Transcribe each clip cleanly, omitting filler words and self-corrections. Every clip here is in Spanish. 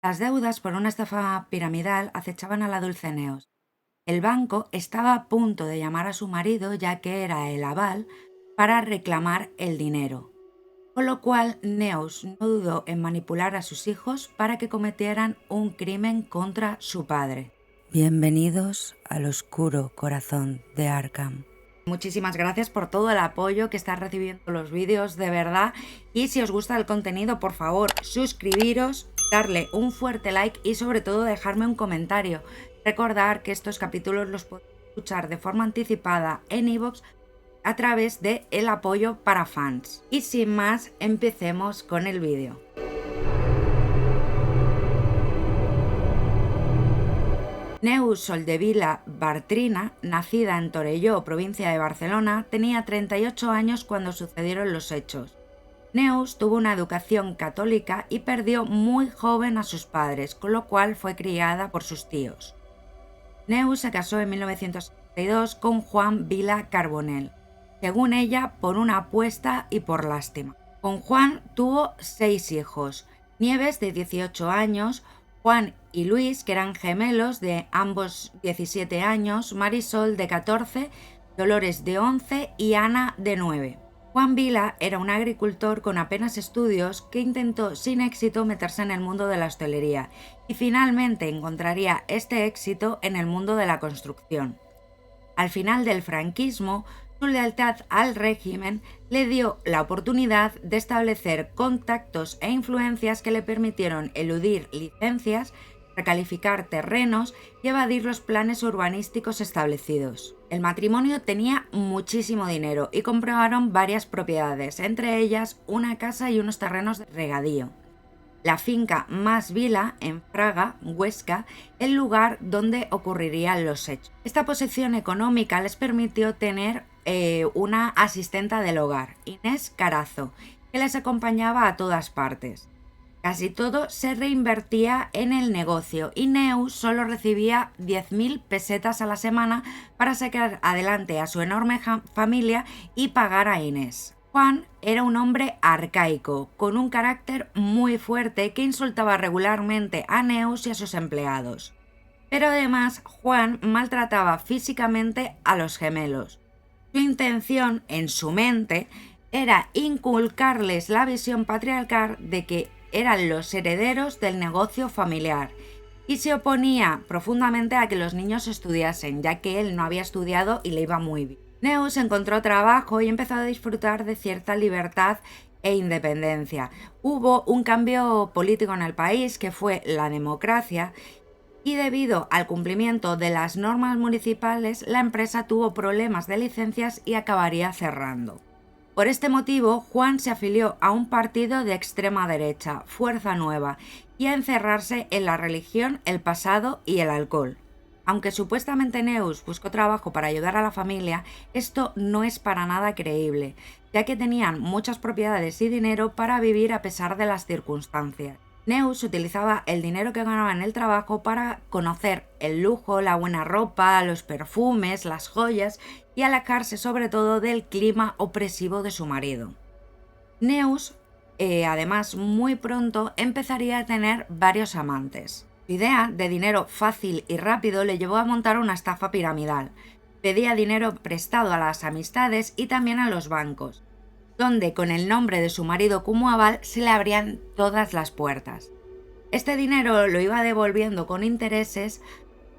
Las deudas por una estafa piramidal acechaban a la dulce Neos. El banco estaba a punto de llamar a su marido ya que era el aval para reclamar el dinero, con lo cual Neos no dudó en manipular a sus hijos para que cometieran un crimen contra su padre. Bienvenidos al oscuro corazón de Arkham. Muchísimas gracias por todo el apoyo que estás recibiendo los vídeos, de verdad. Y si os gusta el contenido, por favor, suscribiros, darle un fuerte like y sobre todo dejarme un comentario. Recordar que estos capítulos los podéis escuchar de forma anticipada en iVoox a través de el apoyo para fans. Y sin más, empecemos con el vídeo. Neus Soldevila Bartrina, nacida en Torelló, provincia de Barcelona, tenía 38 años cuando sucedieron los hechos. Neus tuvo una educación católica y perdió muy joven a sus padres, con lo cual fue criada por sus tíos. Neus se casó en 1962 con Juan Vila Carbonell, según ella por una apuesta y por lástima. Con Juan tuvo 6 hijos: Nieves, de 18 años, Juan y Luis, que eran gemelos de ambos 17 años, Marisol, de 14, Dolores, de 11 y Ana, de 9. Juan Vila era un agricultor con apenas estudios que intentó sin éxito meterse en el mundo de la hostelería y finalmente encontraría este éxito en el mundo de la construcción. Al final del franquismo, su lealtad al régimen le dio la oportunidad de establecer contactos e influencias que le permitieron eludir licencias, recalificar terrenos y evadir los planes urbanísticos establecidos. El matrimonio tenía muchísimo dinero y compraron varias propiedades, entre ellas una casa y unos terrenos de regadío. La finca Mas Vila, en Fraga, Huesca, el lugar donde ocurrirían los hechos. Esta posición económica les permitió tener una asistenta del hogar, Inés Carazo, que les acompañaba a todas partes. Casi todo se reinvertía en el negocio y Neus solo recibía 10.000 pesetas a la semana para sacar adelante a su enorme familia y pagar a Inés. Juan era un hombre arcaico, con un carácter muy fuerte que insultaba regularmente a Neus y a sus empleados. Pero además, Juan maltrataba físicamente a los gemelos. Su intención, en su mente, era inculcarles la visión patriarcal de que eran los herederos del negocio familiar y se oponía profundamente a que los niños estudiasen, ya que él no había estudiado y le iba muy bien. Neus encontró trabajo y empezó a disfrutar de cierta libertad e independencia. Hubo un cambio político en el país, que fue la democracia, y debido al cumplimiento de las normas municipales, la empresa tuvo problemas de licencias y acabaría cerrando. Por este motivo, Juan se afilió a un partido de extrema derecha, Fuerza Nueva, y a encerrarse en la religión, el pasado y el alcohol. Aunque supuestamente Neus buscó trabajo para ayudar a la familia, esto no es para nada creíble, ya que tenían muchas propiedades y dinero para vivir a pesar de las circunstancias. Neus utilizaba el dinero que ganaba en el trabajo para conocer el lujo, la buena ropa, los perfumes, las joyas y alejarse sobre todo del clima opresivo de su marido. Neus, además, muy pronto empezaría a tener varios amantes. Su idea de dinero fácil y rápido le llevó a montar una estafa piramidal. Pedía dinero prestado a las amistades y también a los bancos, donde con el nombre de su marido como aval se le abrían todas las puertas. Este dinero lo iba devolviendo con intereses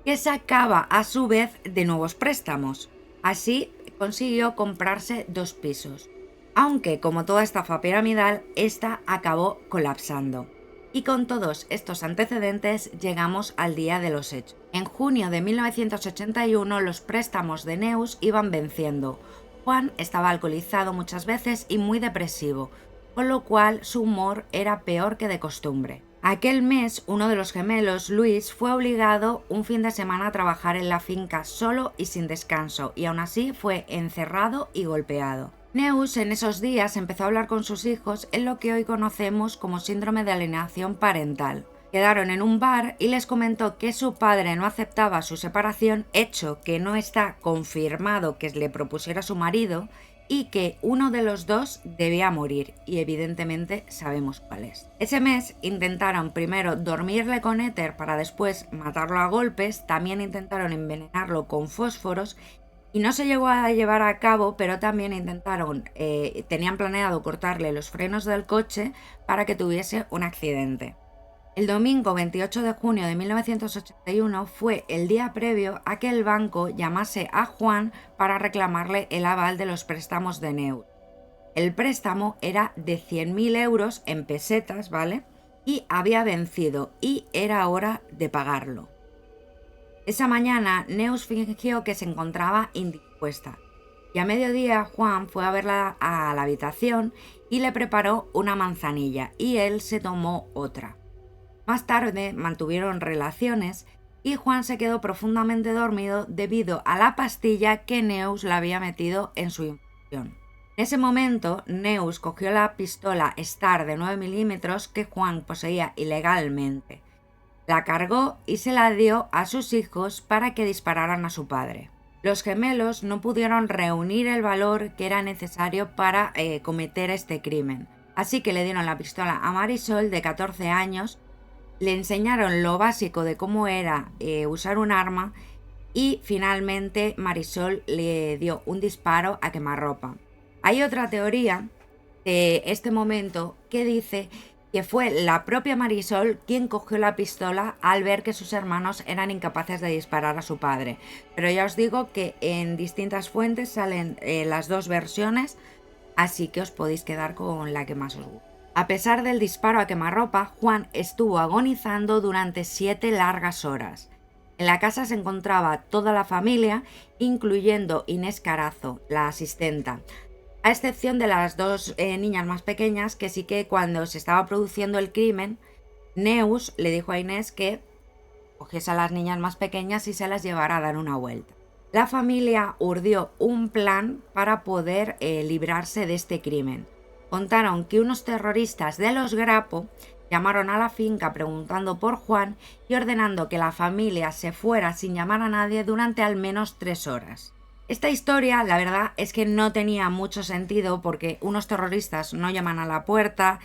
que sacaba a su vez de nuevos préstamos. Así consiguió comprarse 2 pisos, aunque como toda estafa piramidal, esta acabó colapsando. Y con todos estos antecedentes llegamos al día de los hechos. En junio de 1981 los préstamos de Neus iban venciendo. Juan estaba alcoholizado muchas veces y muy depresivo, con lo cual su humor era peor que de costumbre. Aquel mes, uno de los gemelos, Luis, fue obligado un fin de semana a trabajar en la finca solo y sin descanso, y aún así fue encerrado y golpeado. Neus en esos días empezó a hablar con sus hijos en lo que hoy conocemos como síndrome de alienación parental. Quedaron en un bar y les comentó que su padre no aceptaba su separación, hecho que no está confirmado que le propusiera su marido, y que uno de los dos debía morir, y evidentemente sabemos cuál es. Ese mes intentaron primero dormirle con éter para después matarlo a golpes, también intentaron envenenarlo con fósforos y no se llegó a llevar a cabo, pero también tenían planeado cortarle los frenos del coche para que tuviese un accidente. El domingo 28 de junio de 1981 fue el día previo a que el banco llamase a Juan para reclamarle el aval de los préstamos de Neus. El préstamo era de 100.000 euros en pesetas, ¿vale? Y había vencido y era hora de pagarlo. Esa mañana Neus fingió que se encontraba indispuesta y a mediodía Juan fue a verla a la habitación y le preparó una manzanilla y él se tomó otra. Más tarde mantuvieron relaciones y Juan se quedó profundamente dormido debido a la pastilla que Neus le había metido en su infusión. En ese momento, Neus cogió la pistola Star de 9 milímetros que Juan poseía ilegalmente. La cargó y se la dio a sus hijos para que dispararan a su padre. Los gemelos no pudieron reunir el valor que era necesario para cometer este crimen, así que le dieron la pistola a Marisol, de 14 años, le enseñaron lo básico de cómo era usar un arma y finalmente Marisol le dio un disparo a quemarropa. Hay otra teoría de este momento que dice que fue la propia Marisol quien cogió la pistola al ver que sus hermanos eran incapaces de disparar a su padre. Pero ya os digo que en distintas fuentes salen las dos versiones, así que os podéis quedar con la que más os guste. A pesar del disparo a quemarropa, Juan estuvo agonizando durante 7 largas horas. En la casa se encontraba toda la familia, incluyendo Inés Carazo, la asistenta, a excepción de las dos niñas más pequeñas, que sí que cuando se estaba produciendo el crimen, Neus le dijo a Inés que cogiese a las niñas más pequeñas y se las llevara a dar una vuelta. La familia urdió un plan para poder librarse de este crimen. Contaron que unos terroristas de los Grapo llamaron a la finca preguntando por Juan y ordenando que la familia se fuera sin llamar a nadie durante al menos 3 horas. Esta historia, la verdad, es que no tenía mucho sentido porque unos terroristas no llaman a la puerta,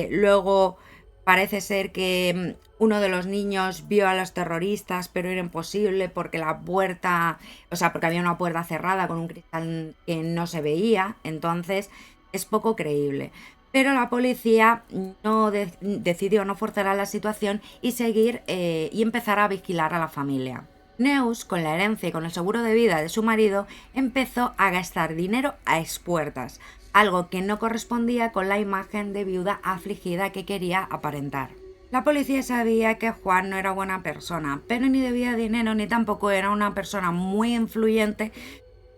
luego parece ser que uno de los niños vio a los terroristas, pero era imposible porque porque había una puerta cerrada con un cristal que no se veía, entonces es poco creíble. Pero la policía decidió no forzar la situación y empezar a vigilar a la familia. Neus, con la herencia y con el seguro de vida de su marido, empezó a gastar dinero a expuertas, algo que no correspondía con la imagen de viuda afligida que quería aparentar. La policía sabía que Juan no era buena persona, pero ni debía dinero ni tampoco era una persona muy influyente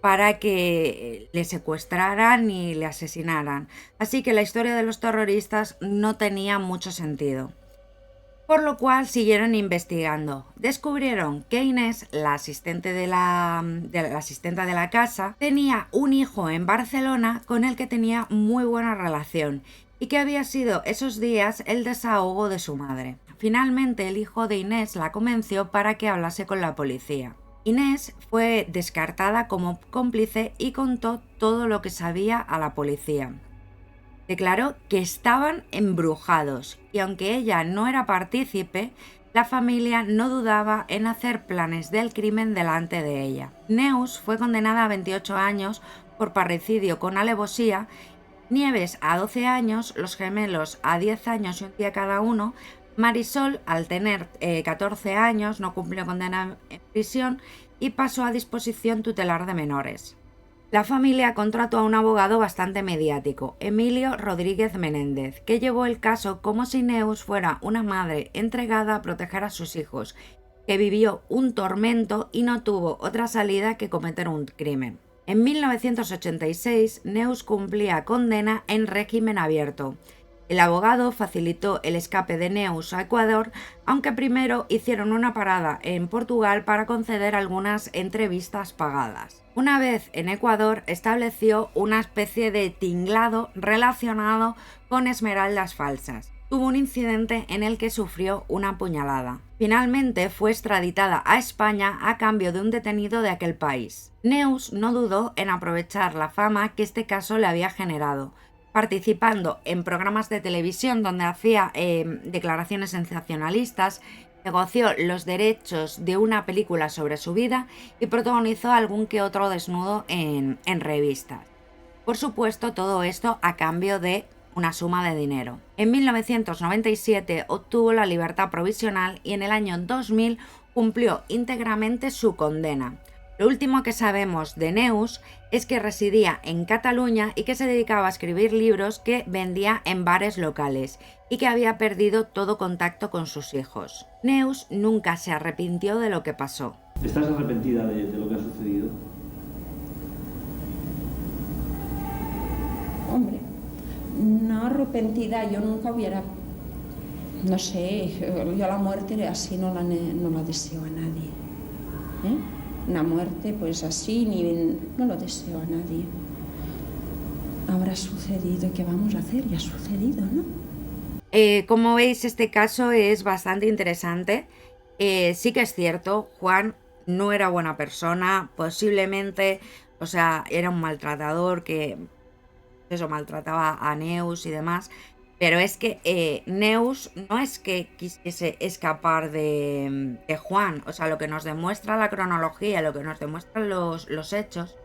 para que le secuestraran y le asesinaran. Así que la historia de los terroristas no tenía mucho sentido. Por lo cual siguieron investigando. Descubrieron que Inés, la asistente de la asistenta de la casa, tenía un hijo en Barcelona con el que tenía muy buena relación y que había sido esos días el desahogo de su madre. Finalmente el hijo de Inés la convenció para que hablase con la policía. Inés fue descartada como cómplice y contó todo lo que sabía a la policía. Declaró que estaban embrujados y aunque ella no era partícipe, la familia no dudaba en hacer planes del crimen delante de ella. Neus fue condenada a 28 años por parricidio con alevosía, Nieves a 12 años, los gemelos a 10 años y un día cada uno. Marisol, al tener 14 años, no cumplió condena en prisión y pasó a disposición tutelar de menores. La familia contrató a un abogado bastante mediático, Emilio Rodríguez Menéndez, que llevó el caso como si Neus fuera una madre entregada a proteger a sus hijos, que vivió un tormento y no tuvo otra salida que cometer un crimen. En 1986, Neus cumplía condena en régimen abierto. El abogado facilitó el escape de Neus a Ecuador, aunque primero hicieron una parada en Portugal para conceder algunas entrevistas pagadas. Una vez en Ecuador, estableció una especie de tinglado relacionado con esmeraldas falsas. tuvo un incidente en el que sufrió una puñalada. Finalmente fue extraditada a España a cambio de un detenido de aquel país. Neus no dudó en aprovechar la fama que este caso le había generado, participando en programas de televisión donde hacía declaraciones sensacionalistas, negoció los derechos de una película sobre su vida y protagonizó algún que otro desnudo en revistas. Por supuesto, todo esto a cambio de una suma de dinero. En 1997 obtuvo la libertad provisional y en el año 2000 cumplió íntegramente su condena. Lo último que sabemos de Neus es que residía en Cataluña y que se dedicaba a escribir libros que vendía en bares locales y que había perdido todo contacto con sus hijos. Neus nunca se arrepintió de lo que pasó. ¿Estás arrepentida de lo que ha sucedido? Hombre, no arrepentida, yo nunca hubiera, no sé, yo la muerte así no la deseo a nadie. Una muerte pues así no lo deseo a nadie. Habrá sucedido, ¿qué vamos a hacer? Ya ha sucedido, ¿no? Como veis, este caso es bastante interesante. Sí que es cierto, Juan no era buena persona, posiblemente, o sea, era un maltratador que eso maltrataba a Neus y demás, pero es que Neus no es que quisiese escapar de Juan, o sea, lo que nos demuestra la cronología, lo que nos demuestran los hechos,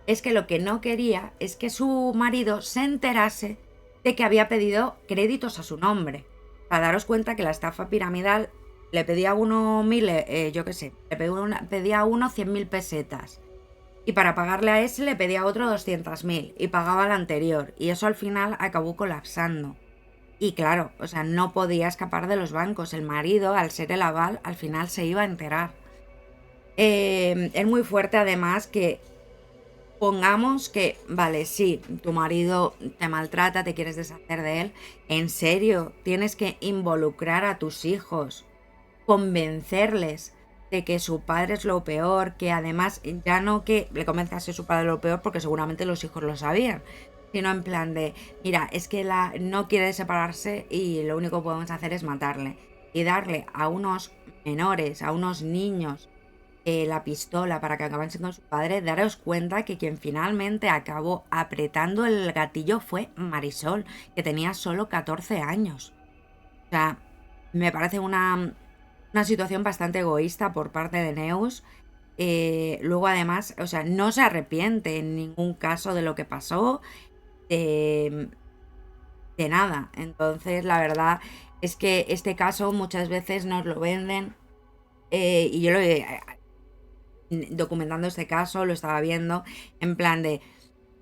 es que lo que no quería es que su marido se enterase de que había pedido créditos a su nombre. Para daros cuenta que la estafa piramidal le pedía a uno 1000, yo qué sé, pedía a uno 100.000 pesetas. Y para pagarle a ese le pedía a otro 200.000 y pagaba al anterior. Y eso al final acabó colapsando. Y claro, o sea, no podía escapar de los bancos. El marido, al ser el aval, al final se iba a enterar. Es muy fuerte además que pongamos que, vale, sí, tu marido te maltrata, te quieres deshacer de él. En serio, tienes que involucrar a tus hijos, convencerles de que su padre es lo peor, que además ya no que le convenzase su padre lo peor porque seguramente los hijos lo sabían, sino en plan de, mira, es que no quiere separarse y lo único que podemos hacer es matarle y darle a unos menores, a unos niños, la pistola para que acabasen con su padre. Daros cuenta que quien finalmente acabó apretando el gatillo fue Marisol, que tenía solo 14 años. O sea, me parece una situación bastante egoísta por parte de Neus. Luego además, o sea, no se arrepiente en ningún caso de lo que pasó, de nada. Entonces, la verdad es que este caso muchas veces nos lo venden, y yo documentando este caso lo estaba viendo en plan de,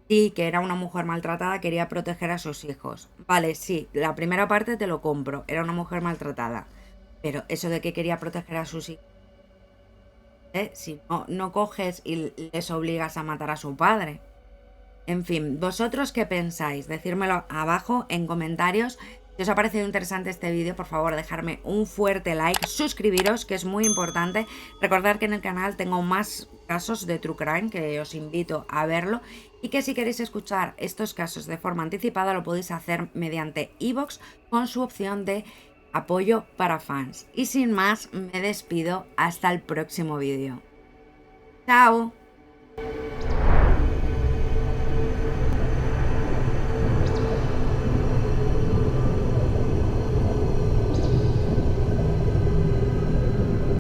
sí, que era una mujer maltratada, quería proteger a sus hijos. Vale, sí, la primera parte te lo compro, era una mujer maltratada. Pero eso de que quería proteger a sus hijos, si no coges y les obligas a matar a su padre. En fin, ¿vosotros qué pensáis? Decírmelo abajo en comentarios. Si os ha parecido interesante este vídeo, por favor, dejarme un fuerte like, suscribiros, que es muy importante. Recordad que en el canal tengo más casos de True Crime, que os invito a verlo. Y que si queréis escuchar estos casos de forma anticipada, lo podéis hacer mediante iVoox con su opción de apoyo para fans. Y sin más, me despido hasta el próximo vídeo. ¡Chao!